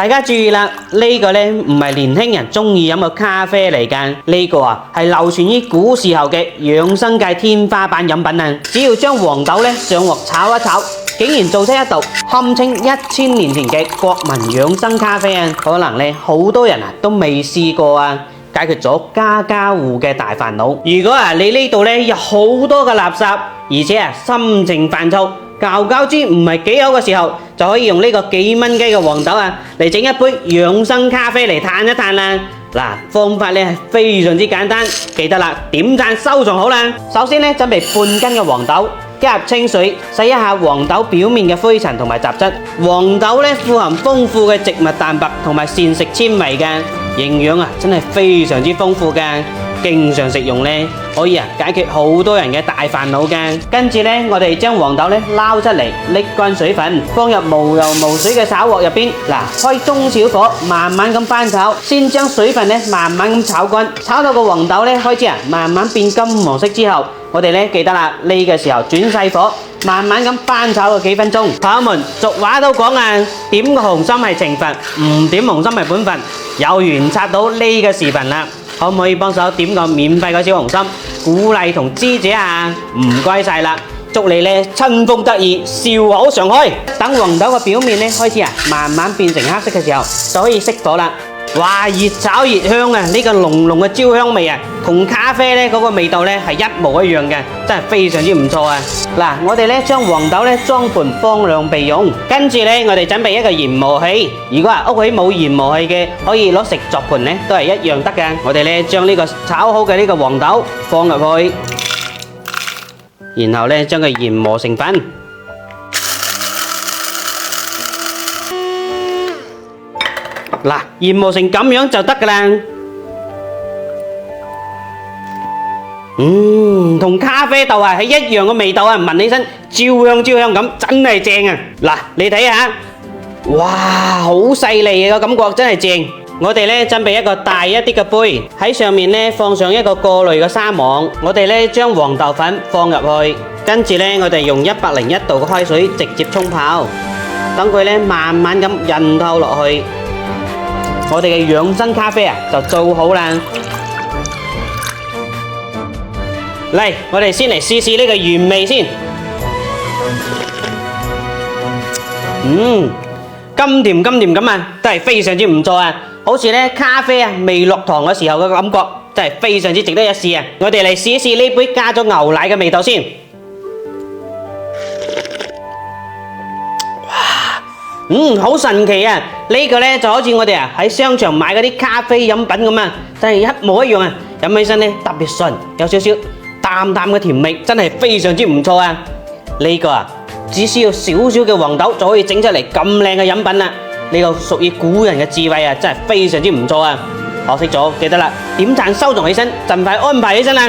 大家注意啦，呢個呢唔係年輕人中意飲嘅咖啡嚟㗎，呢個啊係流傳於古時候嘅養生界天花板飲品啊！只要將黃豆呢上鑊炒一炒，竟然做出一道堪稱1000年前嘅國民養生咖啡啊！可能呢好多人啊都未試過啊！解決咗家家戶嘅大煩惱。如果啊你呢度呢有好多嘅垃圾，而且啊心情煩躁，覺之唔係幾好嘅時候，就可以用呢個幾蚊雞嘅黃豆啊嚟整一杯養生咖啡嚟嘆一嘆啦。嗱，方法呢係非常之簡單，記得啦，點讚收藏好啦。首先呢，準備半斤嘅黃豆，加入清水洗一下黃豆表面嘅灰塵同埋雜質。黃豆呢富含豐富嘅植物蛋白同埋膳食纖維嘅。營養啊，真係非常之豐富㗎，經常食用呢，可以啊解決好多人嘅大煩惱㗎。跟住呢，我哋將黃豆呢撈出嚟，瀝乾水分，放入無油無水嘅炒鑊入邊。嗱，開中小火，慢慢咁翻炒，先將水分呢慢慢咁炒乾，炒到個黃豆呢開始啊慢慢變金黃色之後，我哋呢記得啦，呢個時候轉細火，慢慢咁翻炒個幾分鐘。朋友們，俗話都講啊，點個紅心係懲罰，唔點紅心係本分。有緣刷到呢個視頻啦，可唔可以幫手點個免費嘅小紅心，鼓勵同支持下？唔該晒啦，祝你呢春風得意，笑口常開。等黃豆嘅表面呢開始啊慢慢變成黑色嘅時候，就可以熄火啦。哇，越炒越香啊！呢個濃濃嘅焦香味啊，同咖啡呢嗰個味道呢係一模一樣嘅，真係非常之唔錯啊！嗱，我哋呢將黃豆呢裝盤放涼備用，跟住呢我哋準備一個研磨器。如果係屋企冇研磨器嘅，可以攞食作盤呢都係一樣得㗎。我哋呢將呢個炒好嘅呢個黃豆放入去，然後呢將佢研磨成粉。嗱，研磨成咁樣就得噶啦。同咖啡豆啊係一樣嘅味道啊，聞起身焦香焦香咁，真係正啊！嗱，你睇下，哇，好細膩嘅感覺，真係正。我哋呢準備一個大一啲嘅杯，喺上面呢放上一個過濾嘅砂網，我哋呢將黃豆粉放入去，跟住呢我哋用101度嘅開水直接沖泡，等佢呢慢慢咁滲透落去。我哋嘅養生咖啡啊就做好啦。嚟，我哋先嚟試試呢個原味先。甘甜甘甜咁啊，真係非常之唔錯啊！好似呢咖啡啊未落糖嘅時候嘅感覺，真係非常之值得一試啊！我哋嚟試一試呢杯加咗牛奶嘅味道先。好神奇啊！呢個呢就好似我哋喺商場買嗰啲咖啡飲品咁啊，真係一模一樣啊！飲起身呢特別順，有少少淡淡嘅甜味，真係非常之唔錯啊！呢個啊只需要少少嘅黃豆就可以整出嚟咁靚嘅飲品啦！呢個屬於古人嘅智慧啊，真係非常之唔錯啊！學識咗記得啦，點讚收藏起身，盡快安排起身啦！